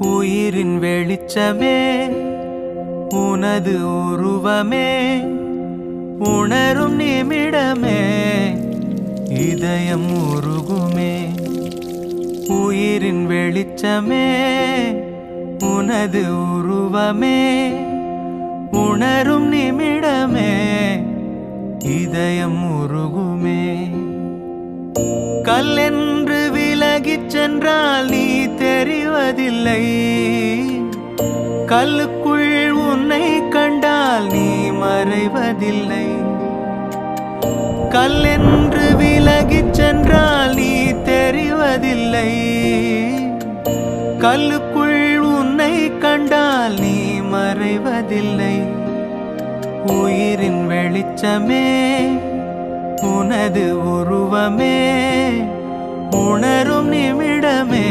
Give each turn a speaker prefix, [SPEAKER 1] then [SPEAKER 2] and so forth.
[SPEAKER 1] உயிரின் வெளிச்சமே உனது உருவமே உணரும் நிமிடமே இதயம் உருகுமே. உயிரின் வெளிச்சமே உனது உருவமே உணரும் நிமிடமே இதயம் உருகுமே. கல்லென்று விலகிச் சென்றால் நீ தெரிவதில்லை, கல்லுக்குள் உன்னை கண்டால் நீ மறைவதில்லை. கல்லென்று விலகிச் சென்றால் நீ தெரிவதில்லை, கல்லுக்குள் உன்னை கண்டால் நீ மறைவதில்லை. உயிரின் வெளிச்சமே உனது உருவமே உணரும் நிமிடமே